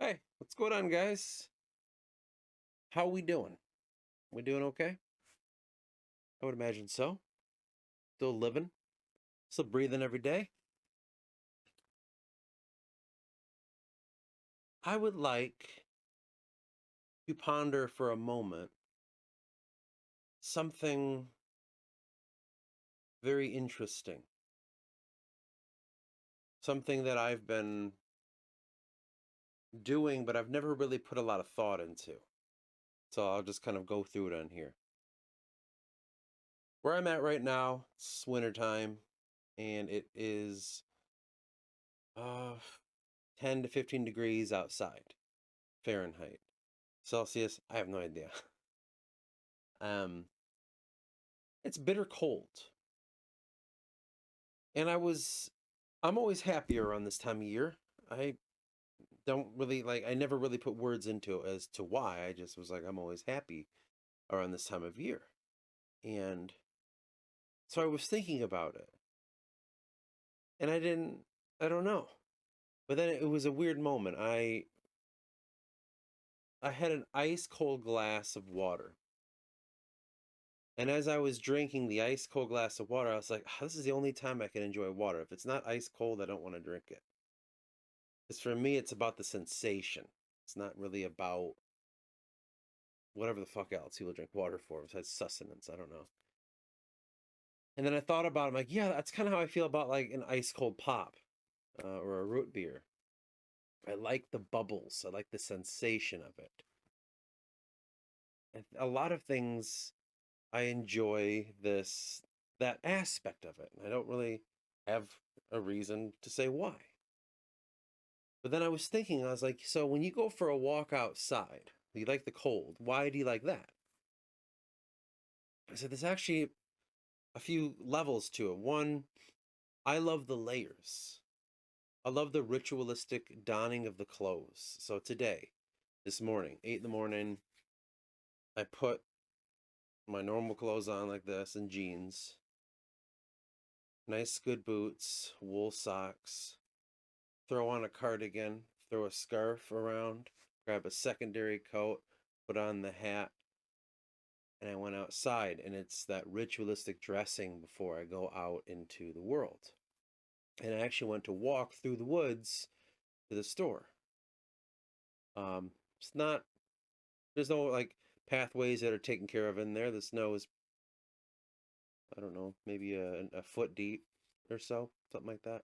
Hey, what's going on, guys? How we doing? We doing okay? I would imagine so. Still living, still breathing every day. I would like to ponder for a moment something very interesting, something that I've been doing, but I've never really put a lot of thought into. So I'll just kind of go through it on here. Where I'm at right now, it's wintertime, and it is uh, 10 to 15 degrees outside, Fahrenheit. Celsius, I have no idea. Um, it's bitter cold. And I'm always happier around this time of year. I don't really I never really put words into it as to why. I just was like, I'm always happy around this time of year. And so I was thinking about it. And I don't know. But then it was a weird moment. I had an ice cold glass of water. And as I was drinking the ice cold glass of water, I was like, this is the only time I can enjoy water. If it's not ice cold, I don't want to drink it. Because for me, it's about the sensation. It's not really about whatever the fuck else people drink water for besides sustenance. I don't know. And then I thought about it. I'm like, yeah, that's kind of how I feel about like an ice cold pop or a root beer. I like the bubbles. I like the sensation of it. And a lot of things I enjoy that aspect of it. And I don't really have a reason to say why. But then I was thinking, I was like, so when you go for a walk outside, you like the cold. Why do you like that? I said, there's actually a few levels to it. One, I love the layers. I love the ritualistic donning of the clothes. So today, this morning, 8 in the morning, I put my normal clothes on like this and jeans, nice good boots, wool socks, throw on a cardigan, throw a scarf around, grab a secondary coat, put on the hat, and I went outside. And it's that ritualistic dressing before I go out into the world. And I actually went to walk through the woods to the store. It's not, there's no like pathways that are taken care of in there. The snow is, I don't know, maybe a foot deep or so, something like that.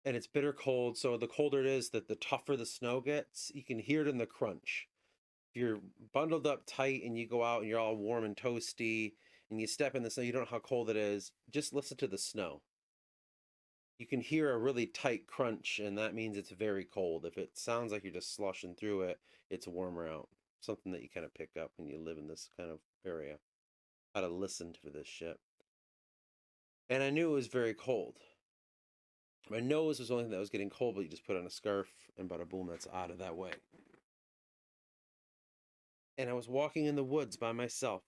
And it's bitter cold. So the colder it is, that the tougher the snow gets. You can hear it in the crunch. If you're bundled up tight and you go out and you're all warm and toasty and you step in the snow, you don't know how cold it is. Just listen to the snow. You can hear a really tight crunch, and that means it's very cold. If it sounds like you're just sloshing through it, it's warmer out. Something that you kind of pick up when you live in this kind of area. How to listen for this shit. And I knew it was very cold. My nose was the only thing that was getting cold, but you just put on a scarf and bada boom, that's out of that way. And I was walking in the woods by myself.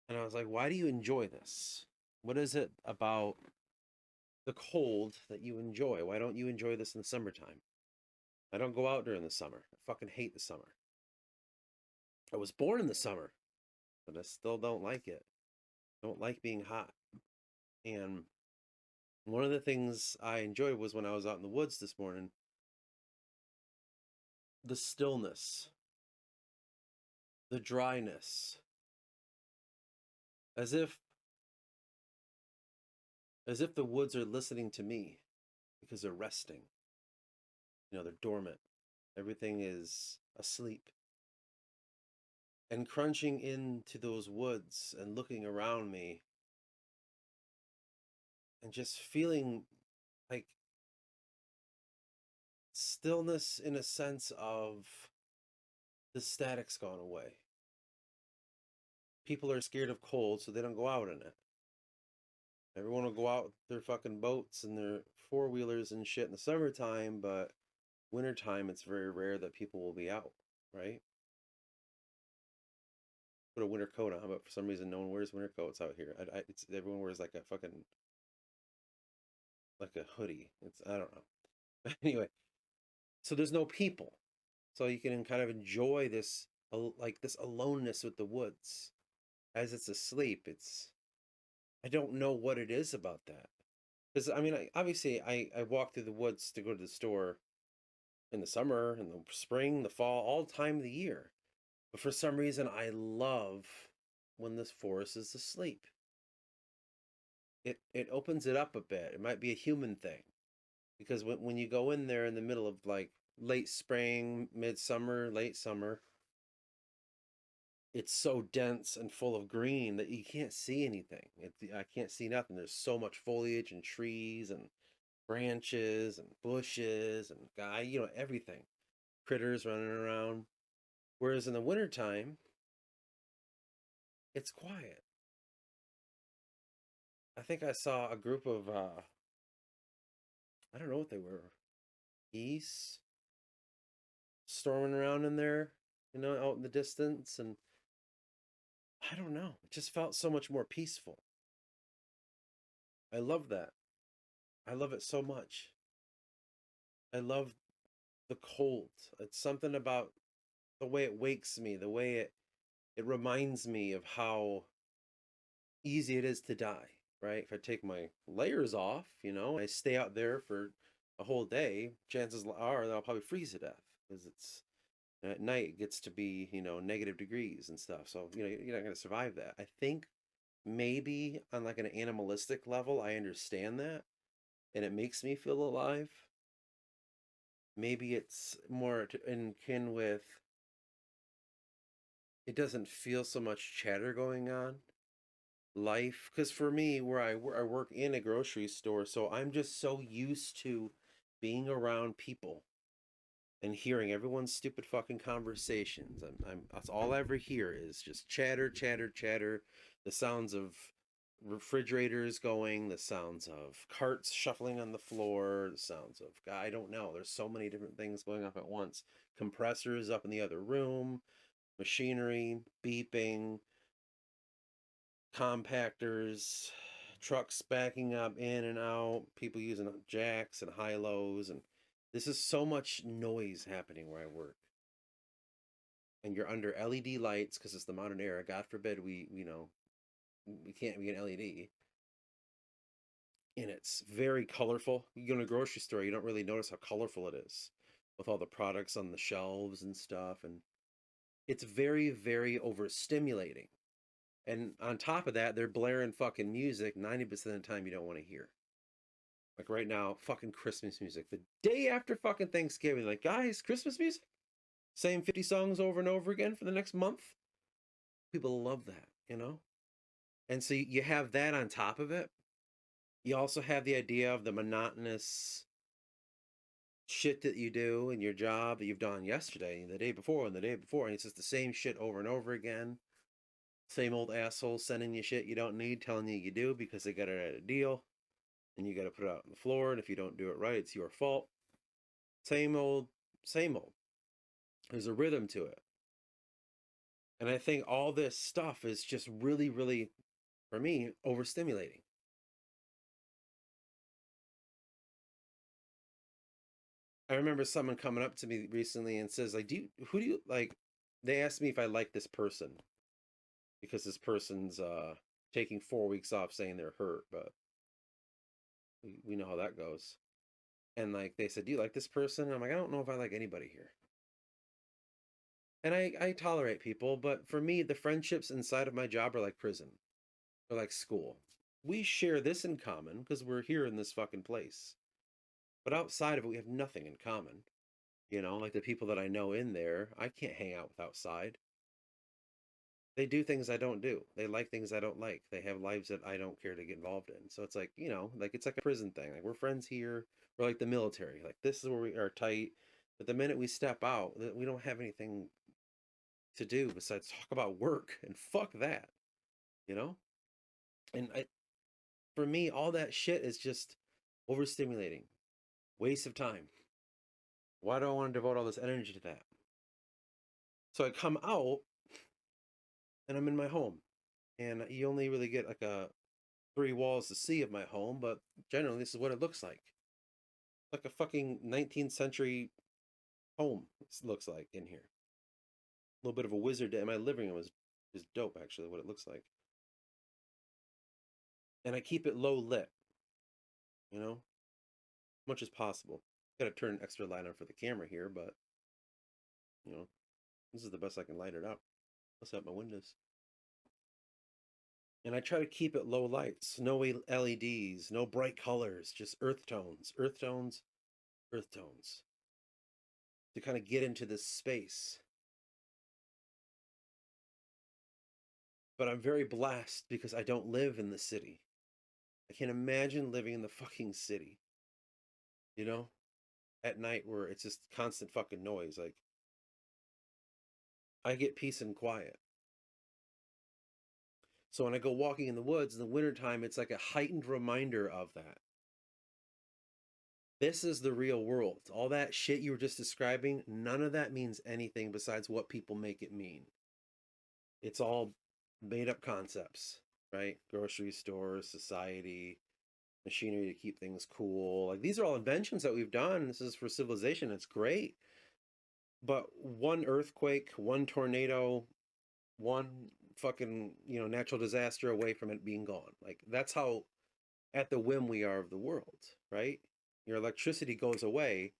And I was like, why do you enjoy this? What is it about the cold that you enjoy? Why don't you enjoy this in the summertime? I don't go out during the summer. I fucking hate the summer. I was born in the summer, but I still don't like it. Don't like being hot. And one of the things I enjoyed was when I was out in the woods this morning, the stillness, the dryness, as if the woods are listening to me because they're resting. They're dormant. Everything is asleep. And crunching into those woods and looking around me and just feeling like stillness in a sense of the static's gone away. People are scared of cold, so they don't go out in it. Everyone will go out with their fucking boats and their four wheelers and shit in the summertime, but wintertime, it's very rare that people will be out, right? Put a winter coat on, but for some reason, no one wears winter coats out here. Everyone wears like a fucking like a hoodie. I don't know. Anyway, So there's no people. So you can kind of enjoy this, like this aloneness with the woods as it's asleep. I don't know what it is about that. Because I mean, obviously, I walk through the woods to go to the store in the summer, in the spring, the fall, all time of the year. But for some reason, I love when this forest is asleep. It opens it up a bit. It might be a human thing because when you go in there in the middle of like late spring, midsummer, late summer, it's so dense and full of green that you can't see anything. I can't see nothing. There's so much foliage and trees and branches and bushes and everything. Critters running around. Whereas in the wintertime, it's quiet. I think I saw a group of I don't know what they were. Geese storming around in there, out in the distance, and I don't know. It just felt so much more peaceful. I love that. I love it so much. I love the cold. It's something about the way it wakes me, the way it reminds me of how easy it is to die, right? If I take my layers off, I stay out there for a whole day, chances are that I'll probably freeze to death because it's at night it gets to be, negative degrees and stuff. So, you're not going to survive that. I think maybe on like an animalistic level, I understand that and it makes me feel alive. Maybe it's more in kin with it doesn't feel so much chatter going on life because for me where I work in a grocery store, so I'm just so used to being around people and hearing everyone's stupid fucking conversations. That's all I ever hear is just chatter, chatter, chatter. The sounds of refrigerators going, the sounds of carts shuffling on the floor, the sounds of I don't know. There's so many different things going off at once. Compressors up in the other room, machinery beeping, compactors, trucks backing up in and out, people using jacks and high lows, and this is so much noise happening where I work. And you're under LED lights because it's the modern era. God forbid we can't be an LED. And it's very colorful. You go to a grocery store, you don't really notice how colorful it is with all the products on the shelves and stuff. And it's very, very overstimulating. And on top of that, they're blaring fucking music 90% of the time you don't want to hear. Like right now, fucking Christmas music. The day after fucking Thanksgiving, like, guys, Christmas music? Same 50 songs over and over again for the next month? People love that. And so you have that on top of it. You also have the idea of the monotonous shit that you do in your job that you've done yesterday and the day before and the day before. And it's just the same shit over and over again. Same old assholes sending you shit you don't need, telling you do because they got it at a deal. And you got to put it out on the floor. And if you don't do it right, it's your fault. Same old, same old. There's a rhythm to it. And I think all this stuff is just really, really, for me, overstimulating. I remember someone coming up to me recently and says, like, who do you like? They asked me if I like this person because this person's taking 4 weeks off saying they're hurt, but we know how that goes. And like they said, do you like this person? And I'm like, I don't know if I like anybody here. And I tolerate people, but for me, the friendships inside of my job are like prison or like school. We share this in common because we're here in this fucking place. But outside of it, we have nothing in common. Like the people that I know in there, I can't hang out with outside. They do things I don't do. They like things I don't like. They have lives that I don't care to get involved in. So it's like, like it's like a prison thing. Like we're friends here. We're like the military. Like this is where we are tight. But the minute we step out, we don't have anything to do besides talk about work and fuck that, you know? And for me, all that shit is just overstimulating, waste of time. Why do I want to devote all this energy to that? So I come out and I'm in my home, and you only really get like a three walls to see of my home, but generally this is what it looks like a fucking 19th century home looks like in here. A little bit of a wizard in my living room is dope, actually, what it looks like. And I keep it low lit, you know, much as possible. Got to turn an extra light on for the camera here, but you know, this is the best I can light it up. Let's up my windows. And I try to keep it low lights, no LEDs, no bright colors, just earth tones, earth tones, earth tones, to kind of get into this space. But I'm very blessed because I don't live in the city. I can't imagine living in the fucking city, you know, at night where it's just constant fucking noise. Like, I get peace and quiet. So when I go walking in the woods in the wintertime, it's like a heightened reminder of that. This is the real world. All that shit you were just describing, none of that means anything besides what people make it mean. It's all made up concepts, right? Grocery stores, society, machinery to keep things cool. Like, these are all inventions that we've done. This is for civilization. It's great. But one earthquake, one tornado, one fucking, natural disaster away from it being gone. Like, that's how at the whim we are of the world, right? Your electricity goes away,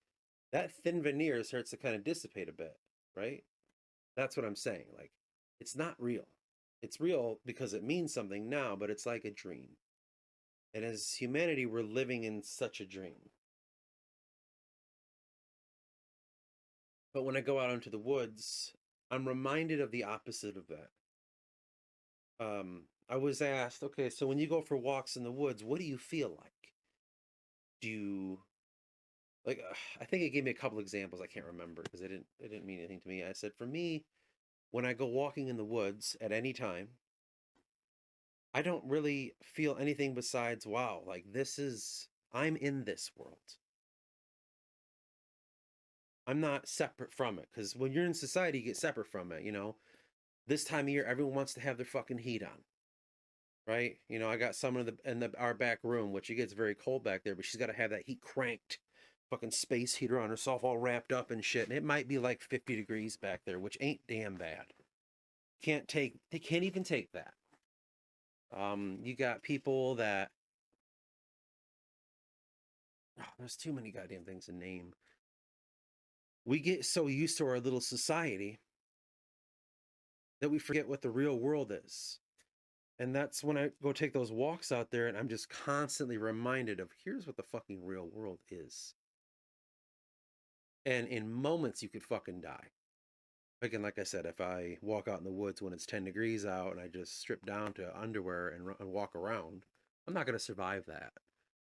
that thin veneer starts to kind of dissipate a bit, right? That's what I'm saying. Like, it's not real. It's real because it means something now, but it's like a dream. And as humanity, we're living in such a dream. But when I go out into the woods, I'm reminded of the opposite of that. I was asked, okay, so when you go for walks in the woods, what do you feel like? Do you like? I think it gave me a couple examples. I can't remember because it didn't mean anything to me. I said, for me, when I go walking in the woods at any time, I don't really feel anything besides, wow, like I'm in this world. I'm not separate from it. Because when you're in society, you get separate from it, This time of year, everyone wants to have their fucking heat on, right? I got someone in our back room, which it gets very cold back there, but she's got to have that heat cranked, fucking space heater on herself, all wrapped up and shit. And it might be like 50 degrees back there, which ain't damn bad. They can't even take that. You got people that, there's too many goddamn things to name. We get so used to our little society that we forget what the real world is. And that's when I go take those walks out there and I'm just constantly reminded of, here's what the fucking real world is. And in moments you could fucking die. Again, like I said, if I walk out in the woods when it's 10 degrees out and I just strip down to underwear and walk around, I'm not going to survive that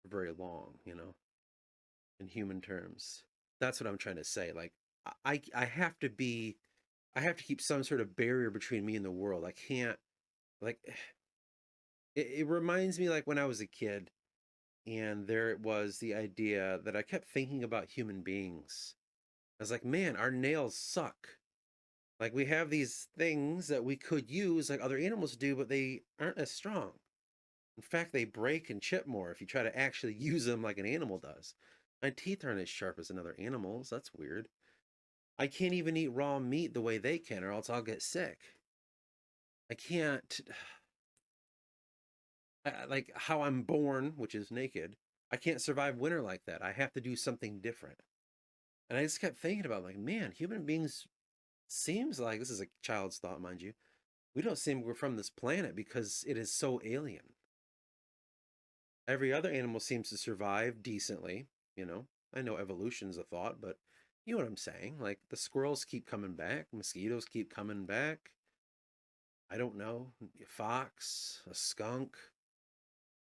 for very long, in human terms. That's what I'm trying to say. Like, I have to keep some sort of barrier between me and the world. I can't, like, it reminds me like when I was a kid and there was the idea that I kept thinking about human beings. I was like, man, our nails suck. Like, we have these things that we could use like other animals do, but they aren't as strong. In fact, they break and chip more if you try to actually use them like an animal does. My teeth aren't as sharp as another animal's. That's weird. I can't even eat raw meat the way they can, or else I'll get sick. I can't, like how I'm born, which is naked. I can't survive winter like that. I have to do something different. And I just kept thinking about, like, man, human beings, seems like, this is a child's thought, mind you, we don't seem we're from this planet because it is so alien. Every other animal seems to survive decently, I know evolution's a thought, but you know what I'm saying. Like, the squirrels keep coming back, mosquitoes keep coming back. I don't know, a fox, a skunk,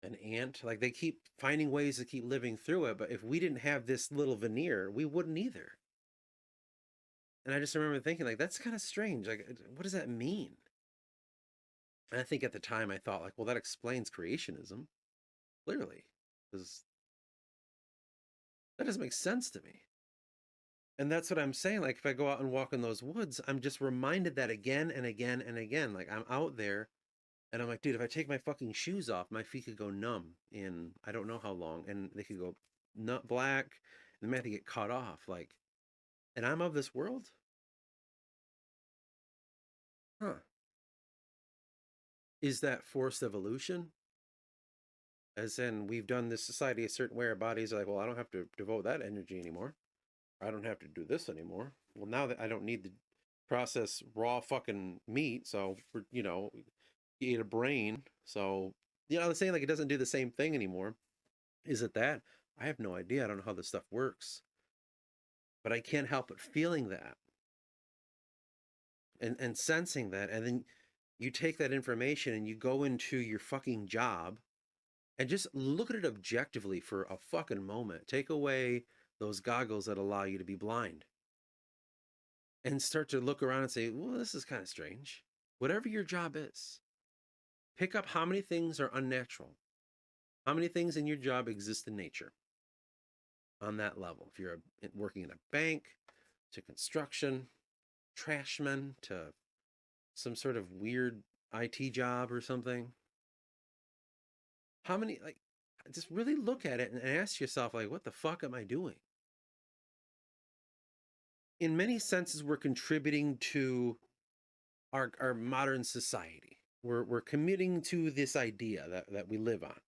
an ant. Like, they keep finding ways to keep living through it. But if we didn't have this little veneer, we wouldn't either. And I just remember thinking, like, that's kind of strange. Like, what does that mean? And I think at the time I thought, like, well, that explains creationism, clearly, because that doesn't make sense to me. And that's what I'm saying. Like, if I go out and walk in those woods, I'm just reminded that again and again and again. Like, I'm out there and I'm like, dude, if I take my fucking shoes off, my feet could go numb in I don't know how long, and they could go nut black, and they might have to get cut off. Like, and I'm of this world? Huh. Is that forced evolution? As in, we've done this society a certain way, our bodies are like, well, I don't have to devote that energy anymore. I don't have to do this anymore. Well, now that I don't need to process raw fucking meat, so, you eat a brain. So, they're saying like it doesn't do the same thing anymore. Is it that? I have no idea. I don't know how this stuff works. But I can't help but feeling that and sensing that. And then you take that information and you go into your fucking job and just look at it objectively for a fucking moment. Take away those goggles that allow you to be blind and start to look around and say, well, this is kind of strange. Whatever your job is, pick up how many things are unnatural. How many things in your job exist in nature on that level? If you're working in a bank, to construction, trashman, to some sort of weird IT job or something. How many, like, just really look at it and ask yourself, like, what the fuck am I doing? In many senses, we're contributing to our modern society. We're committing to this idea that we live on.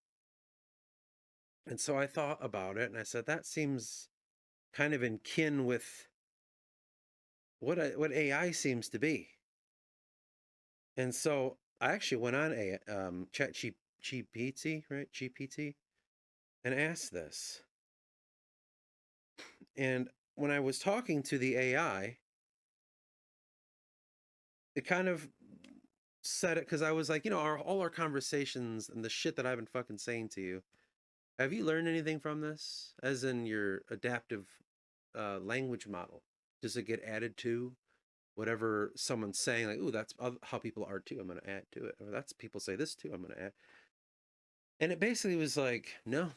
And so I thought about it and I said, that seems kind of in kin with what AI seems to be. And so I actually went on a chat GPT, right? GPT, and asked this. And when I was talking to the AI, it kind of said it because I was like, all our conversations and the shit that I've been fucking saying to you. Have you learned anything from this? As in your adaptive language model? Does it get added to whatever someone's saying? Like, ooh, that's how people are too. I'm going to add to it. Or that's people say this too. I'm going to add. And it basically was like, no,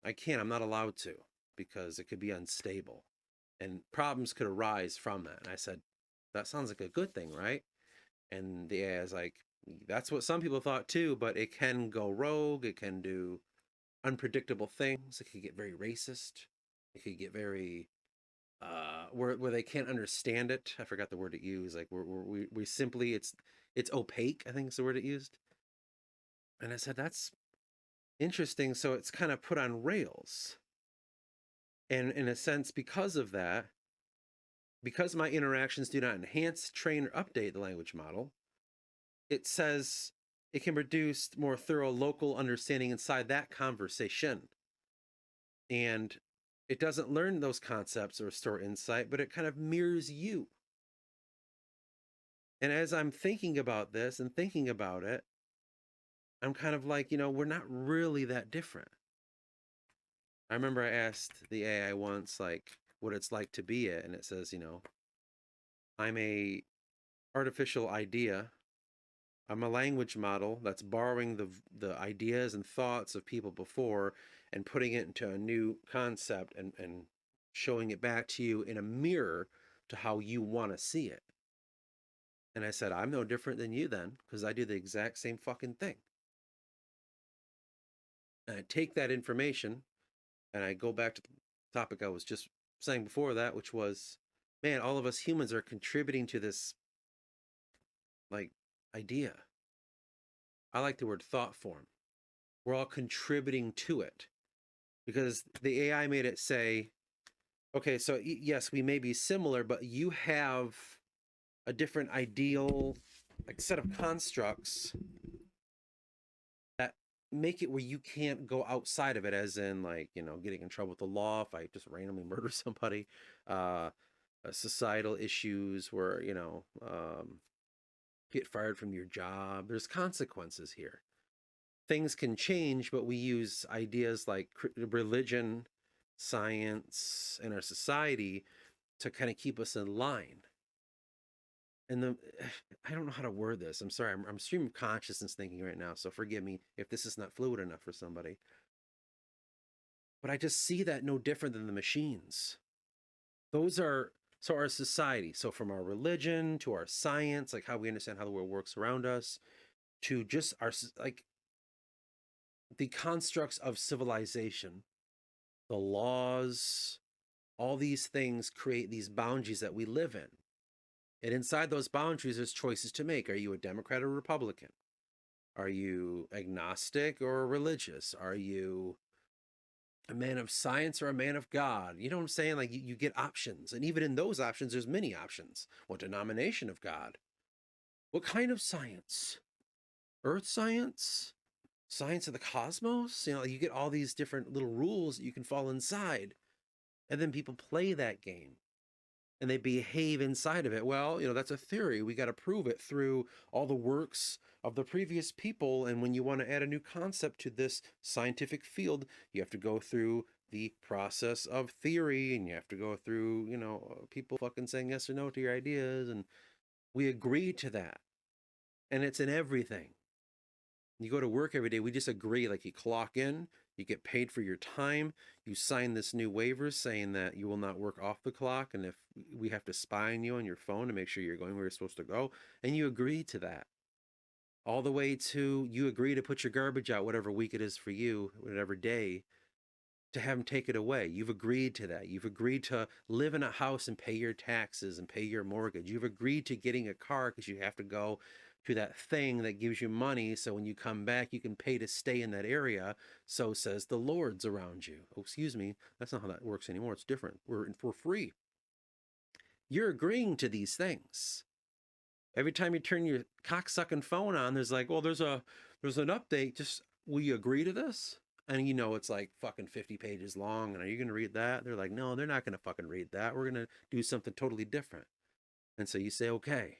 I can't. I'm not allowed to because it could be unstable and problems could arise from that. And I said, that sounds like a good thing, right? And the AI is like, that's what some people thought too, but it can go rogue. It can do unpredictable things. It could get very racist. It could get very where they can't understand it. I forgot the word it used. Like we simply it's opaque. I think is the word it used. And I said that's interesting. So it's kind of put on rails, and in a sense, because of that, because my interactions do not enhance, train, or update the language model, it says it can produce more thorough local understanding inside that conversation. And it doesn't learn those concepts or store insight, but it kind of mirrors you. And as I'm thinking about this and thinking about it, I'm kind of like, we're not really that different. I remember I asked the AI once, like, what it's like to be it. And it says, I'm a artificial idea. I'm a language model that's borrowing the ideas and thoughts of people before and putting it into a new concept and showing it back to you in a mirror to how you want to see it. And I said, I'm no different than you then, because I do the exact same fucking thing. And I take that information and I go back to the topic I was just saying before that, which was, man, all of us humans are contributing to this like idea. I like the word thought form. We're all contributing to it because the AI made it say, okay, so yes, we may be similar, but you have a different ideal, like set of constructs that make it where you can't go outside of it, as in like, getting in trouble with the law if I just randomly murder somebody, societal issues where, get fired from your job. There's consequences here. Things can change, but we use ideas like religion, science, and our society to kind of keep us in line. And I don't know how to word this. I'm sorry. I'm stream of consciousness thinking right now, so forgive me if this is not fluid enough for somebody. But I just see that no different than the machines. Those are so our society. So from our religion to our science, like how we understand how the world works around us, to just our like the constructs of civilization, the laws, All these things create these boundaries that we live in. And inside those boundaries, there's choices to make. Are you a Democrat or Republican? Are you agnostic or religious? Are you a man of science or a man of God? You know what I'm saying? Like you get options. And even in those options, there's many options. What denomination of God? What kind of science? Earth science? Science of the cosmos? You know, you get all these different little rules that you can fall inside. And then people play that game and they behave inside of it. Well, you know, that's a theory. We got to prove it through all the works of the previous people. And when you want to add a new concept to this scientific field, you have to go through the process of theory, and you have to go through, you know, people fucking saying yes or no to your ideas. And we agree to that. And it's in everything. You go to work every day, we just agree, like you clock in, you get paid for your time, you sign this new waiver saying that you will not work off the clock, and if we have to spy on you on your phone to make sure you're going where you're supposed to go, and you agree to that. All the way to you agree to put your garbage out whatever week it is for you, whatever day, to have them take it away. You've agreed to that. You've agreed to live in a house and pay your taxes and pay your mortgage. You've agreed to getting a car because you have to go to that thing that gives you money, so when you come back you can pay to stay in that area, so says the lords around you. Oh, excuse me, that's not how that works anymore. It's different. We're free. You're agreeing to these things. Every time you turn your cocksucking phone on, there's like, well, there's an update. Just, will you agree to this? And you know it's like fucking 50 pages long. And are you going to read that? They're like, no, they're not going to fucking read that. We're going to do something totally different. And so you say, okay.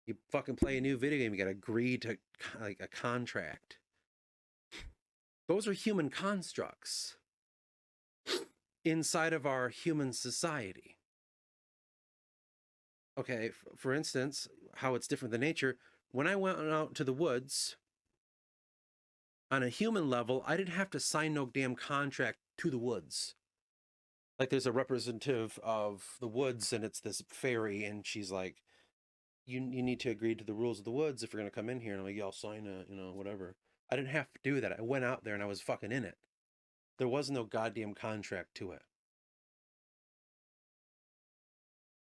You fucking play a new video game, you got to agree to like a contract. Those are human constructs inside of our human society. Okay, for instance, how it's different than nature. When I went out to the woods, on a human level, I didn't have to sign no damn contract to the woods. Like there's a representative of the woods and it's this fairy, and she's like, you need to agree to the rules of the woods if you're going to come in here. And I'm like, yeah, I'll sign a, you know, whatever. I didn't have to do that. I went out there and I was fucking in it. There was no goddamn contract to it.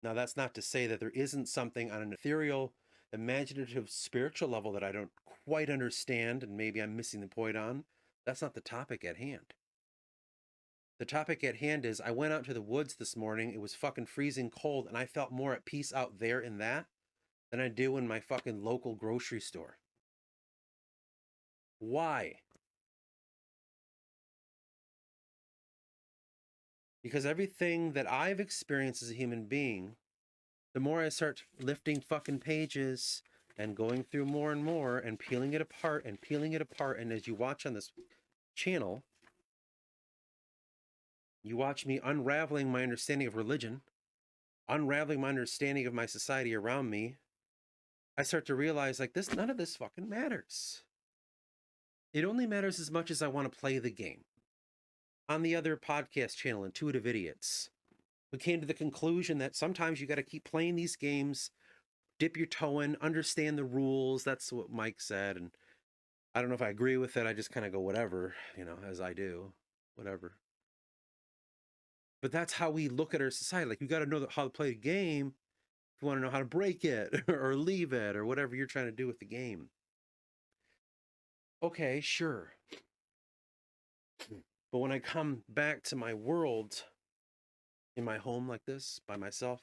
Now, that's not to say that there isn't something on an ethereal, imaginative, spiritual level that I don't quite understand, and maybe I'm missing the point on. That's not the topic at hand. The topic at hand is I went out to the woods this morning. It was fucking freezing cold, and I felt more at peace out there in that than I do in my fucking local grocery store. Why? Because everything that I've experienced as a human being, the more I start lifting fucking pages and going through more and more and peeling it apart and peeling it apart, and as you watch on this channel, you watch me unraveling my understanding of religion, unraveling my understanding of my society around me, I start to realize, like, this, none of this fucking matters. It only matters as much as I want to play the game. On the other podcast channel, Intuitive Idiots, we came to the conclusion that sometimes you got to keep playing these games, dip your toe in, understand the rules. That's what Mike said. And I don't know if I agree with it. I just kind of go, whatever, you know, as I do, whatever. But that's how we look at our society. Like, you got to know how to play the game if you want to know how to break it or leave it or whatever you're trying to do with the game. Okay, sure. But when I come back to my world in my home like this by myself,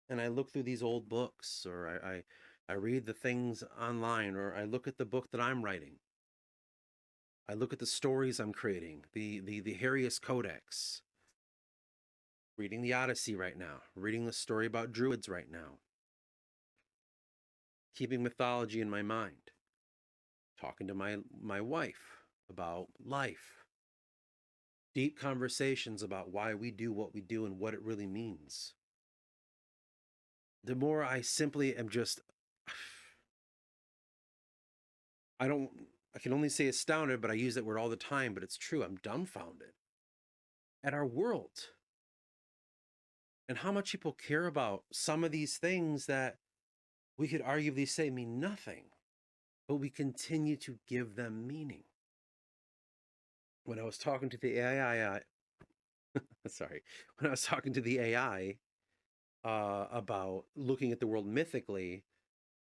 and I look through these old books, or I read the things online, or I look at the book that I'm writing, I look at the stories I'm creating, the Harrius Codex, reading the Odyssey right now, reading the story about druids right now, keeping mythology in my mind, talking to my wife about life, deep conversations about why we do what we do and what it really means. The more I simply am just, I can only say astounded, but I use that word all the time, but it's true. I'm dumbfounded at our world and how much people care about some of these things that we could arguably say mean nothing, but we continue to give them meaning. When I was talking to the AI Sorry, when I was talking to the AI about looking at the world mythically,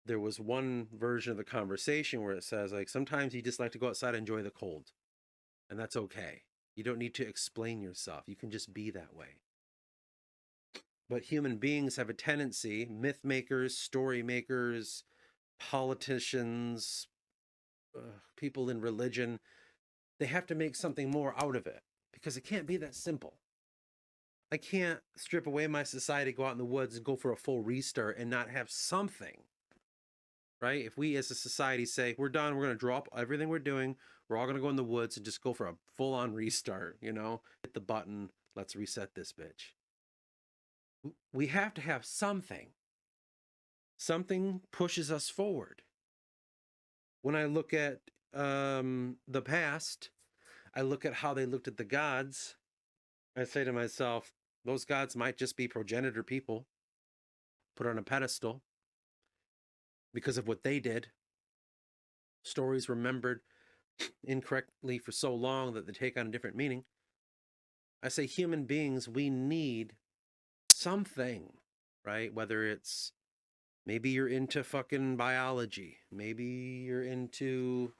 there was one version of the conversation where it says, like, sometimes you just like to go outside and enjoy the cold, and that's okay. You don't need to explain yourself. You can just be that way. But human beings have a tendency, myth makers, story makers, politicians, people in religion, they have to make something more out of it because it can't be that simple. I can't strip away my society, go out in the woods and go for a full restart and not have something, right? If we as a society say, we're done, we're going to drop everything we're doing, we're all going to go in the woods and just go for a full on restart, hit the button, let's reset this bitch. We have to have something. Something pushes us forward. When I look at the past, I look at how they looked at the gods. I say to myself, those gods might just be progenitor people put on a pedestal because of what they did. Stories remembered incorrectly for so long that they take on a different meaning. I say human beings, we need something, right? Whether it's maybe you're into fucking biology, maybe you're into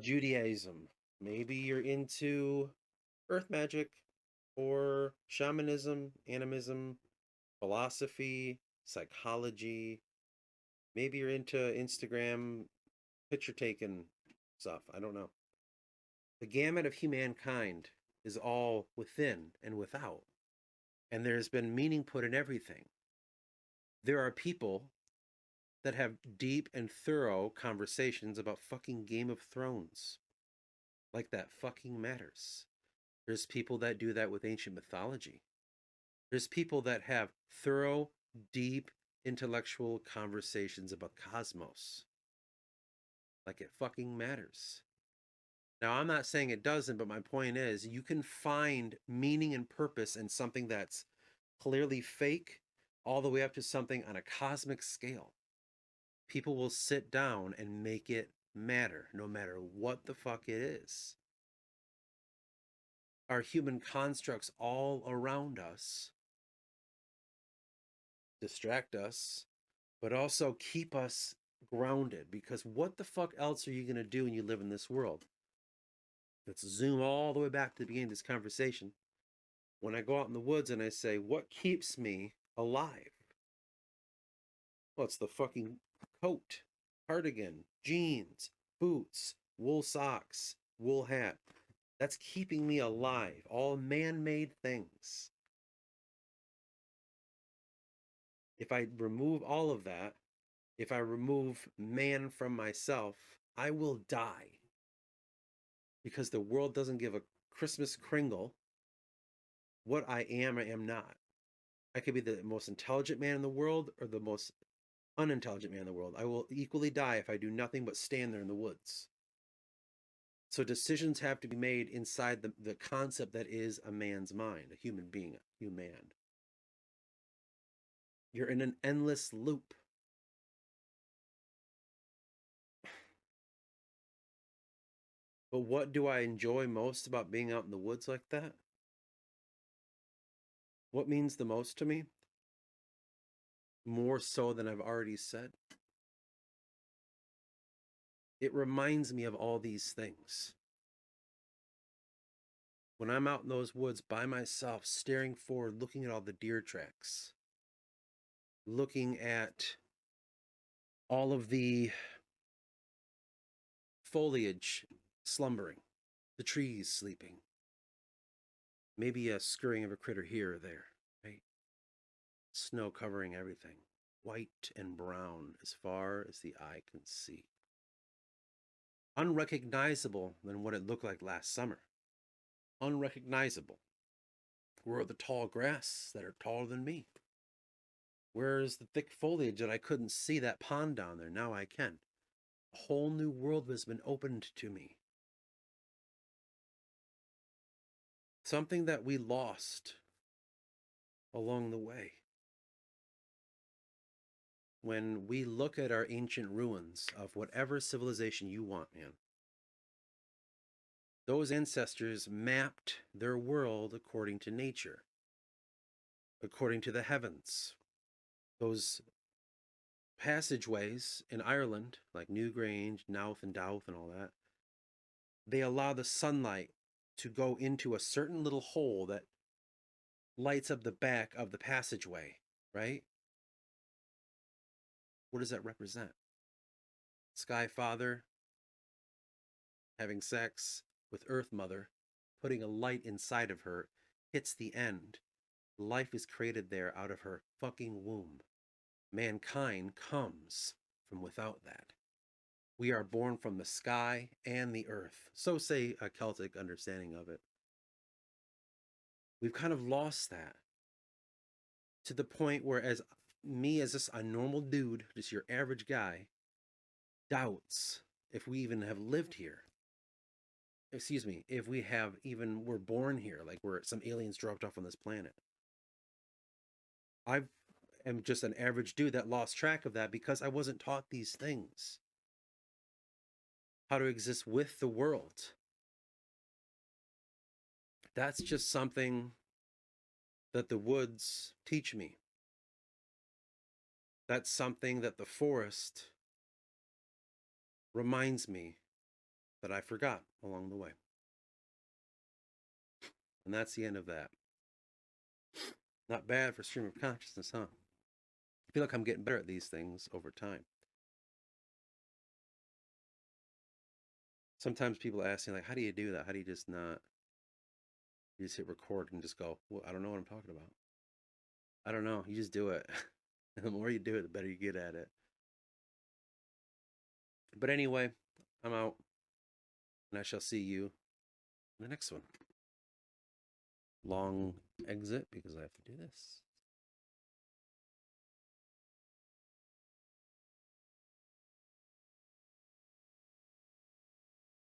Judaism, maybe you're into earth magic or shamanism, animism, philosophy, psychology. Maybe you're into Instagram picture taking stuff. I don't know. The gamut of humankind is all within and without. And there's been meaning put in everything. There are people that have deep and thorough conversations about fucking Game of Thrones. Like that fucking matters. There's people that do that with ancient mythology. There's people that have thorough, deep, intellectual conversations about cosmos. Like it fucking matters. Now, I'm not saying it doesn't, but my point is you can find meaning and purpose in something that's clearly fake all the way up to something on a cosmic scale. People will sit down and make it matter, no matter what the fuck it is. Our human constructs all around us distract us, but also keep us grounded, because what the fuck else are you going to do when you live in this world? Let's zoom all the way back to the beginning of this conversation. When I go out in the woods and I say, what keeps me alive? Well, it's the fucking coat, cardigan, jeans, boots, wool socks, wool hat. That's keeping me alive. All man-made things. If I remove all of that, if I remove man from myself, I will die. Because the world doesn't give a Christmas kringle what I am or am not. I could be the most intelligent man in the world or the most unintelligent man in the world. I will equally die if I do nothing but stand there in the woods. So decisions have to be made inside the concept that is a man's mind, a human being, a human. You're in an endless loop. But what do I enjoy most about being out in the woods like that? What means the most to me? More so than I've already said. It reminds me of all these things. When I'm out in those woods by myself, staring forward, looking at all the deer tracks, looking at all of the foliage slumbering, the trees sleeping, maybe a scurrying of a critter here or there, right? Snow covering everything, white and brown as far as the eye can see. Unrecognizable than what it looked like last summer. Unrecognizable. Where are the tall grass that are taller than me? Where is the thick foliage that I couldn't see that pond down there? Now I can. A whole new world has been opened to me. Something that we lost along the way. When we look at our ancient ruins of whatever civilization you want, man, Those ancestors mapped their world according to nature, according to the heavens. Those passageways in Ireland, like Newgrange, Knowth, and Dowth, and all that, they allow the sunlight to go into a certain little hole that lights up the back of the passageway, right? What does that represent? Sky Father having sex with Earth Mother, putting a light inside of her, hits the end. Life is created there out of her fucking womb. Mankind comes from without that. We are born from the sky and the earth. So say a Celtic understanding of it. We've kind of lost that to the point where, as me as just a normal dude, just your average guy, doubts if we even have lived here. Excuse me, if we have even were born here, like we're some aliens dropped off on this planet. I am just an average dude that lost track of that because I wasn't taught these things. How to exist with the world. That's just something that the woods teach me. That's something that the forest reminds me that I forgot along the way. And that's the end of that. Not bad for stream of consciousness, huh? I feel like I'm getting better at these things over time. Sometimes people ask me, like, how do you do that? How do you just not, you just hit record and just go, well, I don't know what I'm talking about. I don't know. You just do it. And the more you do it, the better you get at it. But anyway, I'm out. And I shall see you in the next one. Long exit because I have to do this.